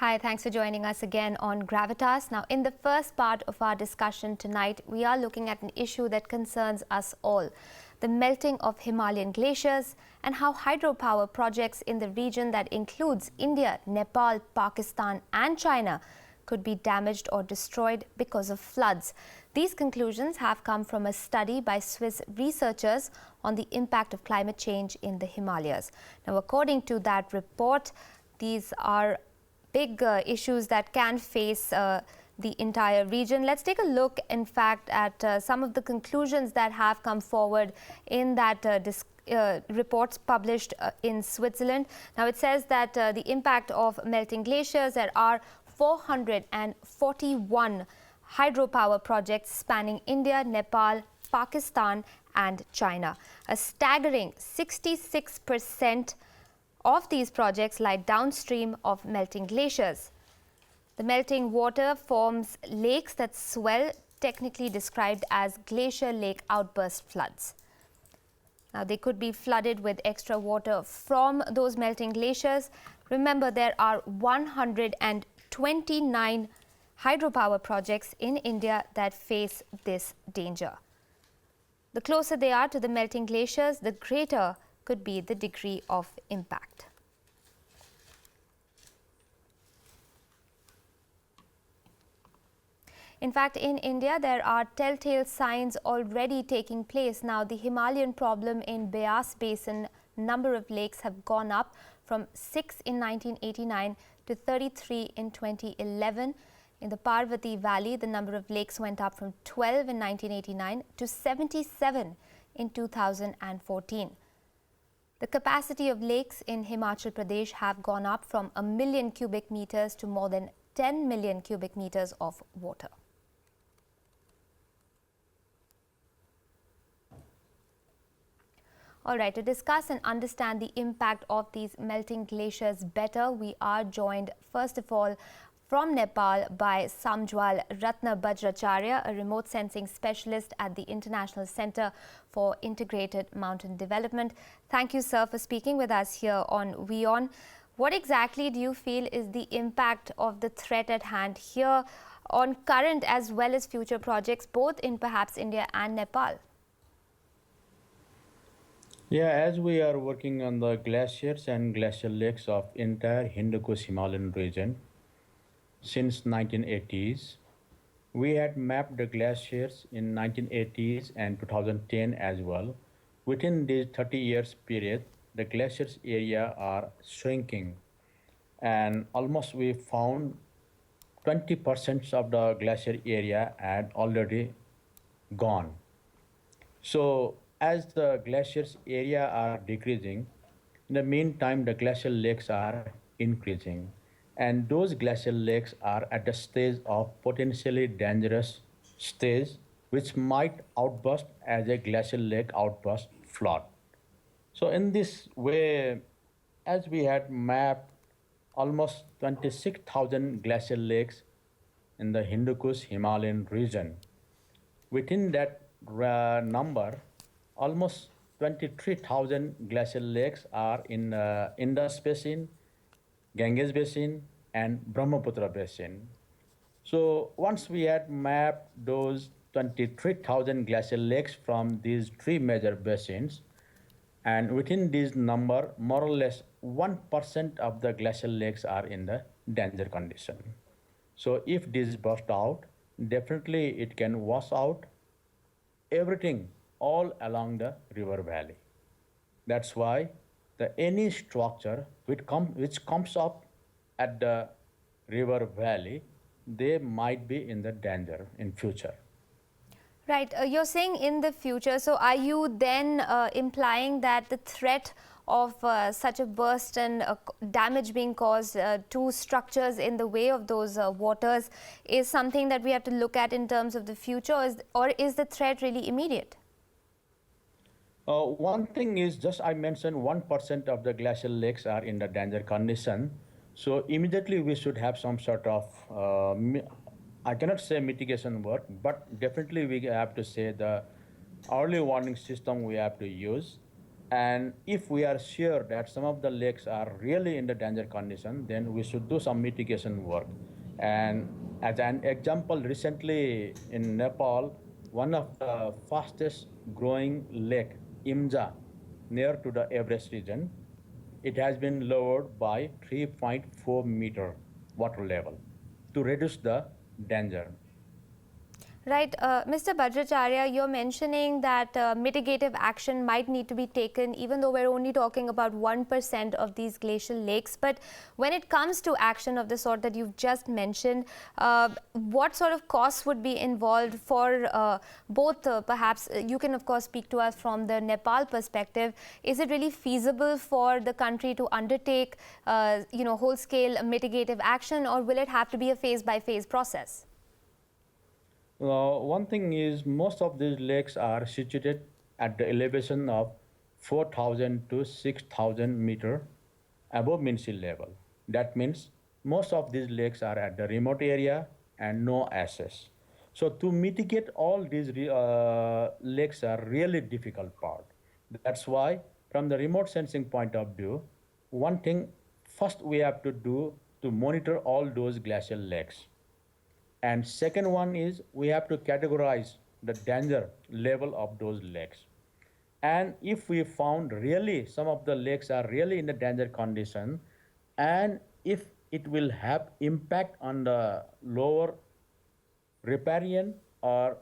Hi, thanks for joining us again on Gravitas. Now, in the first part of our discussion tonight, we are looking at an issue that concerns us all: the melting of Himalayan glaciers and how hydropower projects in the region that includes India, Nepal, Pakistan and China could be damaged or destroyed because of floods. These conclusions have come from a study by Swiss researchers on the impact of climate change in the Himalayas. Now, according to that report, these are big issues that can face the entire region. Let's take a look, in fact, at some of the conclusions that have come forward in that reports published in Switzerland. Now, it says that the impact of melting glaciers, there are 441 hydropower projects spanning India, Nepal, Pakistan and China. A staggering 66% of these projects lie downstream of melting glaciers. The melting water forms lakes that swell, technically described as glacier lake outburst floods. Now, they could be flooded with extra water from those melting glaciers. Remember, there are 129 hydropower projects in India that face this danger. The closer they are to the melting glaciers, the greater could be the degree of impact. In fact, in India, there are telltale signs already taking place. Now, the Himalayan problem in Beas Basin, number of lakes have gone up from 6 in 1989 to 33 in 2011. In the Parvati Valley, the number of lakes went up from 12 in 1989 to 77 in 2014. The capacity of lakes in Himachal Pradesh have gone up from 1 million cubic meters to more than 10 million cubic meters of water. All right, to discuss and understand the impact of these melting glaciers better, we are joined first of all from Nepal by Samjwal Ratnabajracharya, a remote sensing specialist at the International Center for Integrated Mountain Development. Thank you, sir, for speaking with us here on WION. What exactly do you feel is the impact of the threat at hand here on current as well as future projects, both in perhaps India and Nepal? Yeah, as we are working on the glaciers and glacial lakes of entire Hindu Kush Himalayan region since 1980s, we had mapped the glaciers in 1980s and 2010 as well. Within this 30 years period, the glaciers area are shrinking, and almost we found 20% of the glacier area had already gone. So as the glaciers area are decreasing, in the meantime the glacial lakes are increasing, and those glacial lakes are at the stage of potentially dangerous stage, which might outburst as a glacial lake outburst flood. So in this way, as we had mapped almost 26,000 glacial lakes in the Hindu Kush Himalayan region, within that number, almost 23,000 glacial lakes are in Indus Basin, Ganges Basin, and Brahmaputra Basin. So once we had mapped those 23,000 glacial lakes from these three major basins, and within this number, more or less 1% of the glacial lakes are in the danger condition. So if this burst out, definitely it can wash out everything all along the river valley. That's why any structure which comes up at the river valley, they might be in the danger in future. Right, you're saying in the future, so are you then implying that the threat of such a burst and damage being caused to structures in the way of those waters is something that we have to look at in terms of the future, or is the threat really immediate? One thing is, just I mentioned 1% of the glacial lakes are in the danger condition. So immediately we should have some sort of, I cannot say mitigation work, but definitely we have to say the early warning system we have to use. And if we are sure that some of the lakes are really in the danger condition, then we should do some mitigation work. And as an example, recently in Nepal, one of the fastest growing lake, Imja, near to the Everest region, it has been lowered by 3.4 meter water level to reduce the danger. Right, Mr. Bajracharya, you're mentioning that mitigative action might need to be taken, even though we're only talking about 1% of these glacial lakes. But when it comes to action of the sort that you've just mentioned, what sort of costs would be involved for both? Perhaps you can, of course, speak to us from the Nepal perspective. Is it really feasible for the country to undertake, whole-scale mitigative action, or will it have to be a phase-by-phase process? One thing is most of these lakes are situated at the elevation of 4,000 to 6,000 meter above mean sea level. That means most of these lakes are at the remote area and no access. So to mitigate all these lakes are really difficult part. That's why from the remote sensing point of view, one thing first we have to do to monitor all those glacial lakes. And second one is we have to categorize the danger level of those lakes. And if we found really some of the lakes are really in the danger condition, and if it will have impact on the lower riparian, or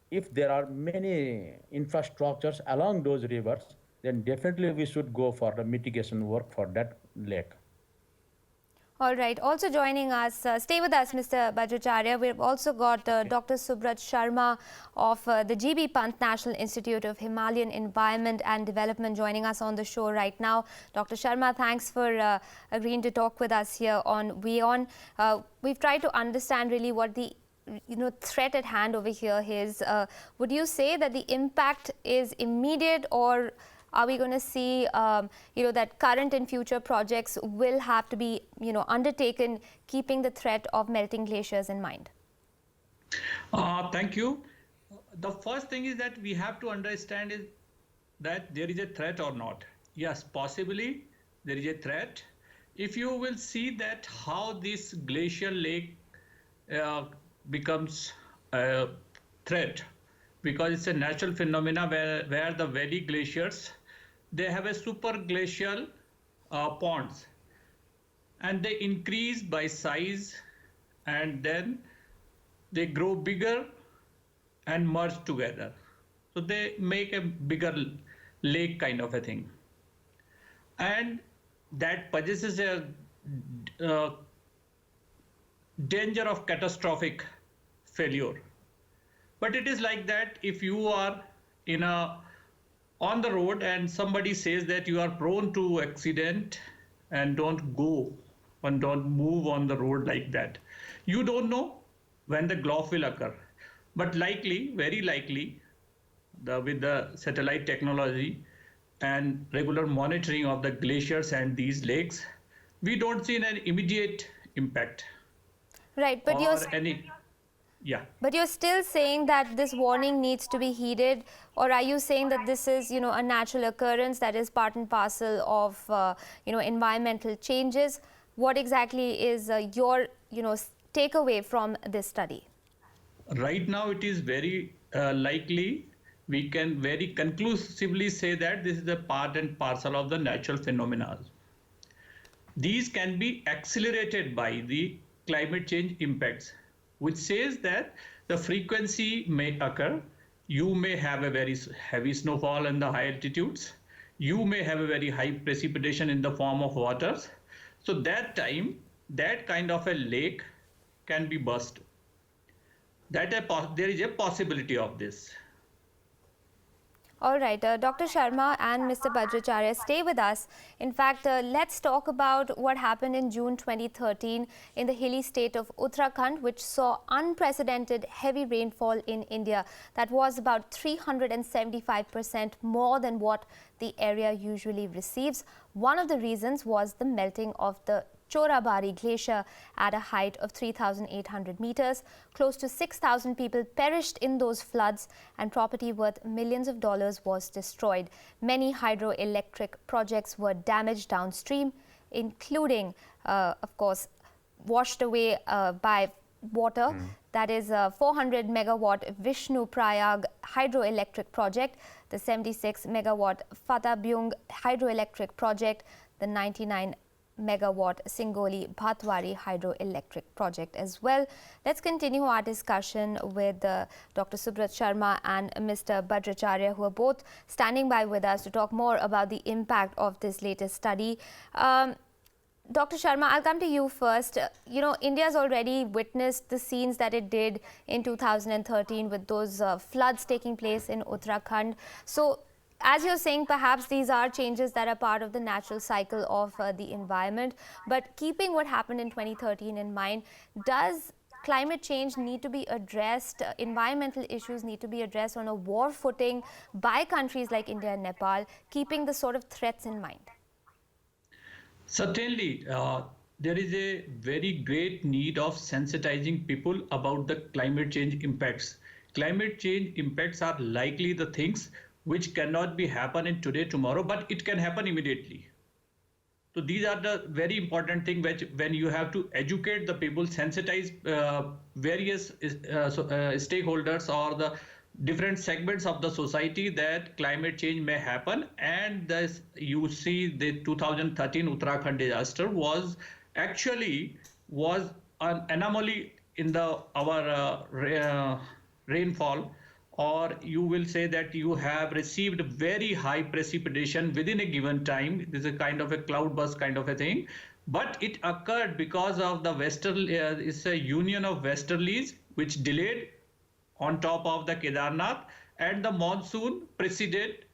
if there are many infrastructures along those rivers, then definitely we should go for the mitigation work for that lake. All right. Also joining us, stay with us, Mr. Bajracharya. We've also got Dr. Subrat Sharma of the GB Pant National Institute of Himalayan Environment and Development joining us on the show right now. Dr. Sharma, thanks for agreeing to talk with us here on WION. We've tried to understand really what the threat at hand over here is. Would you say that the impact is immediate, or are we going to see, that current and future projects will have to be, undertaken keeping the threat of melting glaciers in mind? Thank you. The first thing is that we have to understand is that there is a threat or not. Yes, possibly there is a threat. If you will see that how this glacial lake becomes a threat, because it's a natural phenomena where the valley glaciers, they have a superglacial ponds, and they increase by size, and then they grow bigger and merge together. So they make a bigger lake kind of a thing. And that possesses a danger of catastrophic failure. But it is like that if you are on the road and somebody says that you are prone to accident and don't go and don't move on the road like that. You don't know when the gulf will occur. But likely, very likely, with the satellite technology and regular monitoring of the glaciers and these lakes, we don't see an immediate impact. Right, but But you're still saying that this warning needs to be heeded, or are you saying that this is, a natural occurrence that is part and parcel of, environmental changes? What exactly is your, takeaway from this study? Right now, it is very likely we can very conclusively say that this is a part and parcel of the natural phenomena. These can be accelerated by the climate change impacts, which says that the frequency may occur. You may have a very heavy snowfall in the high altitudes. You may have a very high precipitation in the form of waters. So that time, that kind of a lake can be burst. There is a possibility of this. All right, Dr. Sharma and Mr. Bajracharya, stay with us. In fact, let's talk about what happened in June 2013 in the hilly state of Uttarakhand, which saw unprecedented heavy rainfall in India. That was about 375% more than what the area usually receives. One of the reasons was the melting of the Chorabari Glacier at a height of 3,800 meters. Close to 6,000 people perished in those floods and property worth millions of dollars was destroyed. Many hydroelectric projects were damaged downstream, including, of course, washed away by water. That is a 400 megawatt Vishnu Prayag hydroelectric project, the 76 megawatt Fatabyung hydroelectric project, the 99 megawatt Singoli Bhatwari hydroelectric project as well. Let's continue our discussion with Dr. Subrat Sharma and Mr. Bajracharya, who are both standing by with us to talk more about the impact of this latest study. Dr. Sharma, I'll come to you first. India's already witnessed the scenes that it did in 2013 with those floods taking place in Uttarakhand. So, as you're saying, perhaps these are changes that are part of the natural cycle of the environment. But keeping what happened in 2013 in mind, does climate change need to be addressed, environmental issues need to be addressed on a war footing by countries like India and Nepal, keeping the sort of threats in mind? Certainly, there is a very great need of sensitizing people about the climate change impacts. Climate change impacts are likely the things which cannot be happen in today, tomorrow, but it can happen immediately. So these are the very important thing which when you have to educate the people, sensitize various stakeholders or the different segments of the society that climate change may happen. And this, you see the 2013 Uttarakhand disaster was actually an anomaly in our rainfall, or you will say that you have received very high precipitation within a given time. This is a kind of a cloudburst kind of a thing. But it occurred because of the it's a union of westerlies which delayed on top of the Kedarnath, and the monsoon preceded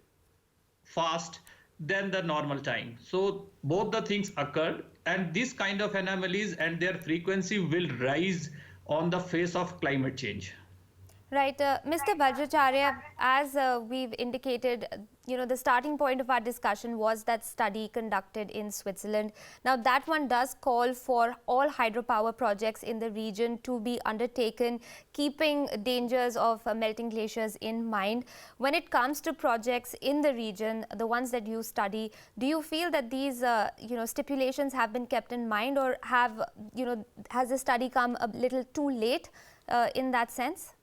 fast than the normal time. So both the things occurred, and this kind of anomalies and their frequency will rise on the face of climate change. Right. Mr. Bajracharya, as we've indicated, the starting point of our discussion was that study conducted in Switzerland. Now, that one does call for all hydropower projects in the region to be undertaken, keeping dangers of melting glaciers in mind. When it comes to projects in the region, the ones that you study, do you feel that these, stipulations have been kept in mind, or has the study come a little too late in that sense?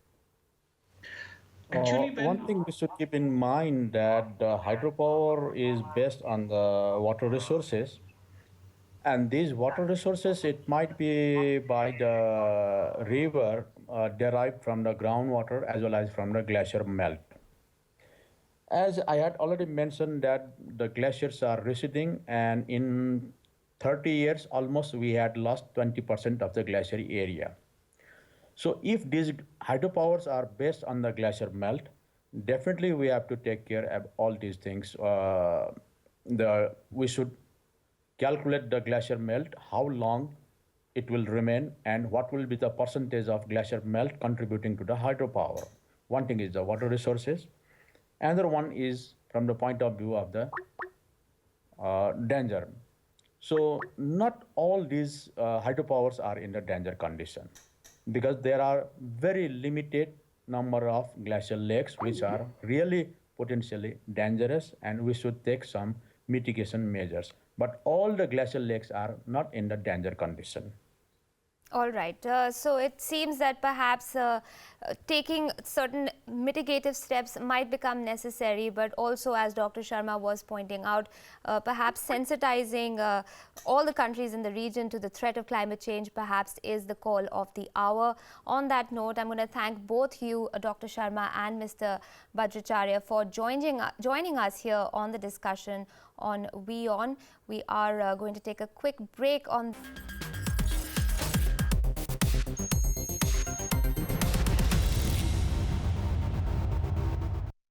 Actually, one thing we should keep in mind that hydropower is based on the water resources, and these water resources, it might be by the river derived from the groundwater as well as from the glacier melt. As I had already mentioned that the glaciers are receding, and in 30 years almost we had lost 20% of the glacier area. So if these hydropowers are based on the glacier melt, definitely we have to take care of all these things. We should calculate the glacier melt, how long it will remain, and what will be the percentage of glacier melt contributing to the hydropower. One thing is the water resources. Another one is from the point of view of the danger. So not all these hydropowers are in the danger condition, because there are very limited number of glacial lakes which are really potentially dangerous, and we should take some mitigation measures. But all the glacial lakes are not in the danger condition. All right. So it seems that perhaps taking certain mitigative steps might become necessary, but also, as Dr. Sharma was pointing out, perhaps sensitizing all the countries in the region to the threat of climate change perhaps is the call of the hour. On that note, I'm going to thank both you, Dr. Sharma and Mr. Bajracharya, for joining us here on the discussion on WION. We are going to take a quick break on